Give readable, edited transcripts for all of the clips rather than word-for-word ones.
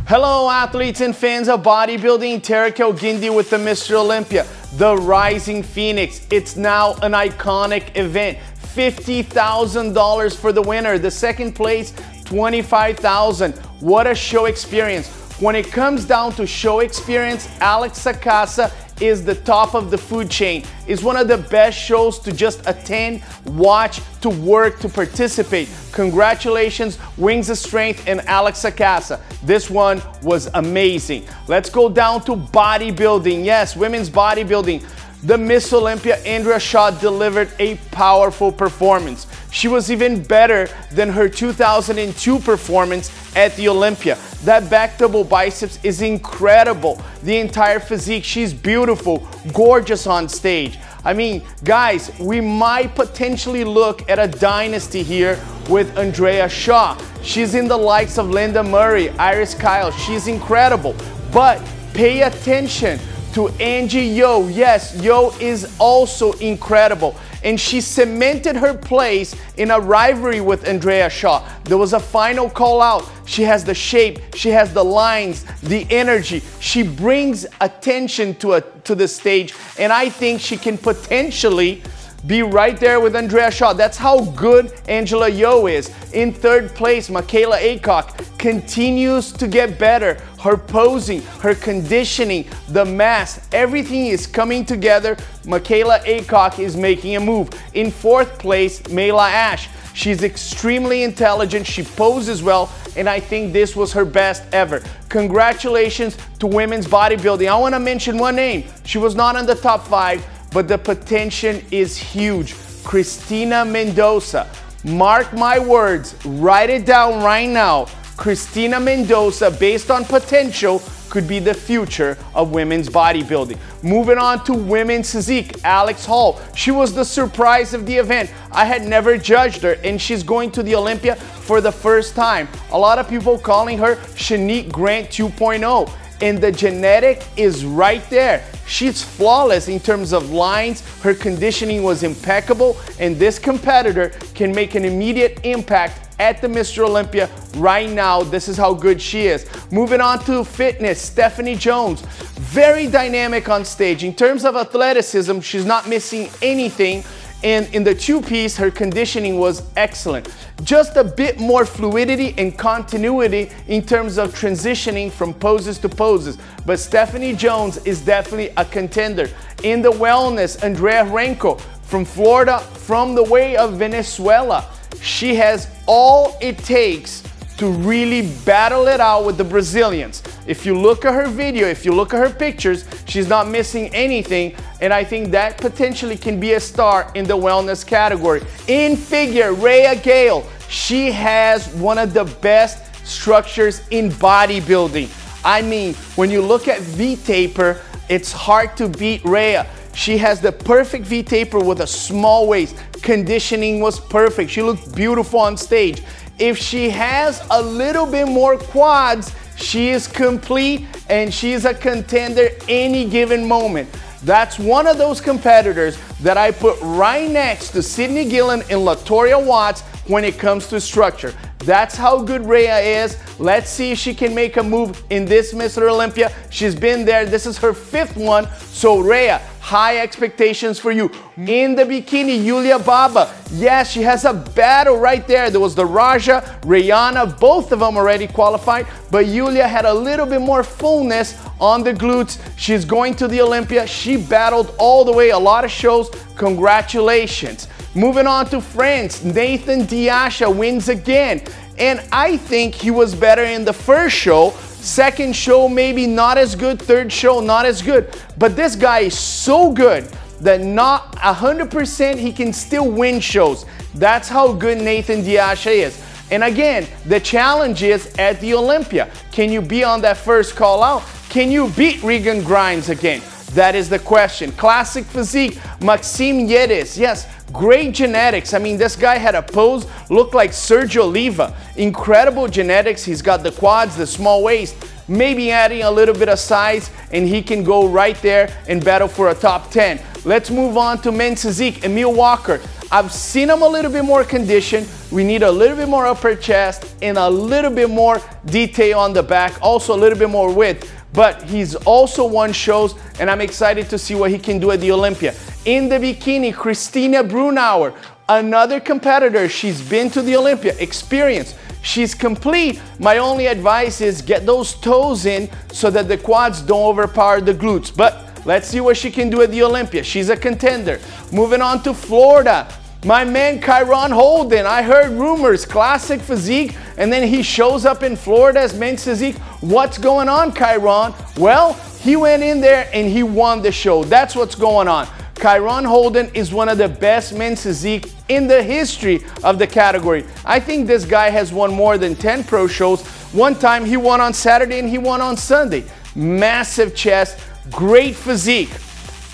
Hello athletes and fans of bodybuilding, Tarek Gindi with the Mr. Olympia, the Rising Phoenix. It's now an iconic event. $50,000 for the winner. The second place, $25,000. What a show experience. When it comes down to show experience, Alex Sacasa is the top of the food chain. It's one of the best shows to just attend, watch, to work, to participate. Congratulations, Wings of Strength and Alex Sacasa. This one was amazing. Let's go down to bodybuilding. Yes, women's bodybuilding. The Miss Olympia Andrea Shaw delivered a powerful performance. She was even better than her 2002 performance at the Olympia. That back double biceps is incredible. The entire physique, she's beautiful, gorgeous on stage. I mean, guys, we might potentially look at a dynasty here with Andrea Shaw. She's in the likes of Linda Murray, Iris Kyle. She's incredible. But pay attention to Angie Yeo. Yes, Yeo is also incredible. And she cemented her place in a rivalry with Andrea Shaw. There was a final call out. She has the shape, she has the lines, the energy. She brings attention to the stage, and I think she can potentially be right there with Andrea Shaw. That's how good Angie Yeo is. In third place, Michaela Aycock continues to get better. Her posing, her conditioning, the mass, everything is coming together. Michaela Aycock is making a move. In fourth place, Mayla Ash. She's extremely intelligent, she poses well, and I think this was her best ever. Congratulations to women's bodybuilding. I want to mention one name. She was not in the top 5, but the potential is huge. Cristina Mendoza. Mark my words, write it down right now. Cristina Mendoza, based on potential, could be the future of women's bodybuilding. Moving on to women's physique, Alex Hall. She was the surprise of the event. I had never judged her, and she's going to the Olympia for the first time. A lot of people calling her Shanique Grant 2.0. And the genetic is right there. She's flawless in terms of lines. Her conditioning was impeccable, and this competitor can make an immediate impact at the Mr. Olympia right now. This is how good she is. Moving on to fitness, Stephanie Jones. Very dynamic on stage. In terms of athleticism, she's not missing anything. And in the two-piece, her conditioning was excellent. Just a bit more fluidity and continuity in terms of transitioning from poses to poses. But Stephanie Jones is definitely a contender. In the wellness, Andrea Renko from Florida, from the way of Venezuela. She has all it takes to really battle it out with the Brazilians. If you look at her video, if you look at her pictures, she's not missing anything, and I think that potentially can be a star in the wellness category. In figure, Rhea Gale, she has one of the best structures in bodybuilding. I mean, when you look at V-taper, it's hard to beat Rhea. She has the perfect V-taper with a small waist. Conditioning was perfect. She looked beautiful on stage. If she has a little bit more quads, she is complete and she is a contender any given moment. That's one of those competitors that I put right next to Sydney Gillen and Latoya Watts when it comes to structure. That's how good Rhea is. Let's see if she can make a move in this Mr. Olympia. She's been there. This is her 5th one. So Rhea, high expectations for you. In the bikini, Yulia Baba. Yes, she has a battle right there. There was the Raja, Rihanna, both of them already qualified, but Yulia had a little bit more fullness on the glutes. She's going to the Olympia. She battled all the way, a lot of shows. Congratulations. Moving on to France, Nathan Diasha wins again. And I think he was better in the first show. Second show, maybe not as good. Third show, not as good. But this guy is so good that not 100% he can still win shows. That's how good Nathan Diasha is. And again, the challenge is at the Olympia. Can you be on that first call out? Can you beat Regan Grimes again? That is the question. Classic physique, Maxime Yedes. Yes, great genetics. I mean, this guy had a pose, looked like Sergio Oliva. Incredible genetics. He's got the quads, the small waist. maybe adding a little bit of size, and he can go right there and battle for a top 10. Let's move on to men's physique. Emil Walker. I've seen him a little bit more conditioned. We need a little bit more upper chest and a little bit more detail on the back, also a little bit more width. But he's also won shows, and I'm excited to see what he can do at the Olympia. In the bikini, Christina Brunauer, another competitor. She's been to the Olympia, experienced. She's complete. My only advice is get those toes in so that the quads don't overpower the glutes. But let's see what she can do at the Olympia. She's a contender. Moving on to Florida. My man Kyron Holden. I heard rumors, classic physique, and then he shows up in Florida as men's physique. What's going on, Kyron? Well, he went in there and he won the show. That's what's going on. Kyron Holden is one of the best men's physique in the history of the category. I think this guy has won more than 10 pro shows. One time he won on Saturday and he won on Sunday. Massive chest, great physique.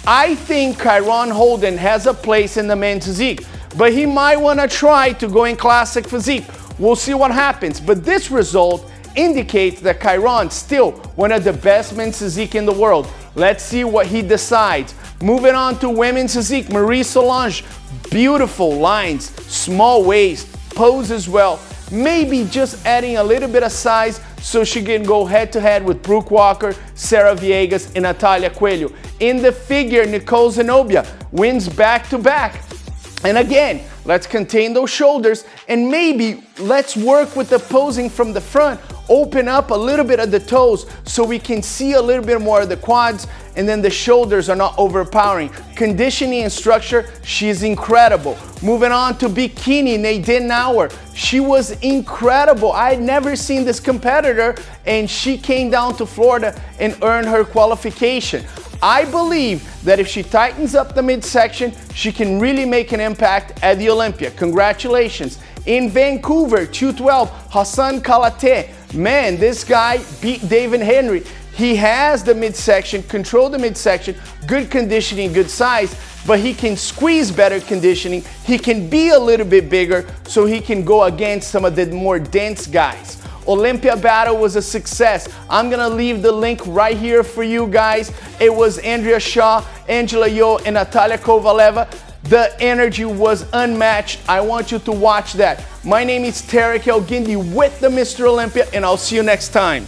I think Kyron Holden has a place in the men's physique, but he might want to try to go in classic physique. We'll see what happens. But this result indicates that Kyron's still one of the best men's physique in the world. Let's see what he decides. Moving on to women's physique, Marie Solange. Beautiful lines, small waist, poses well. Maybe just adding a little bit of size so she can go head-to-head with Brooke Walker, Sarah Viegas, and Natalia Coelho. In the figure, Nicole Zenobia wins back-to-back. And again, let's contain those shoulders and maybe let's work with the posing from the front. Open up a little bit of the toes so we can see a little bit more of the quads, and then the shoulders are not overpowering. Conditioning and structure, she's incredible. Moving on to bikini, Nadine Nauer. She was incredible. I had never seen this competitor, and she came down to Florida and earned her qualification. I believe that if she tightens up the midsection, she can really make an impact at the Olympia. Congratulations. In Vancouver, 212, Hassan Kalate. Man, this guy beat David Henry. He has the midsection, control the midsection, good conditioning, good size, but he can squeeze better conditioning. He can be a little bit bigger so he can go against some of the more dense guys. Olympia battle was a success. I'm gonna leave the link right here for you guys. It was Andrea Shaw, Angie Yeo, and Natalia Kovaleva. The energy was unmatched. I want you to watch that. My name is Tarek El Guindy with the Mr. Olympia, and I'll see you next time.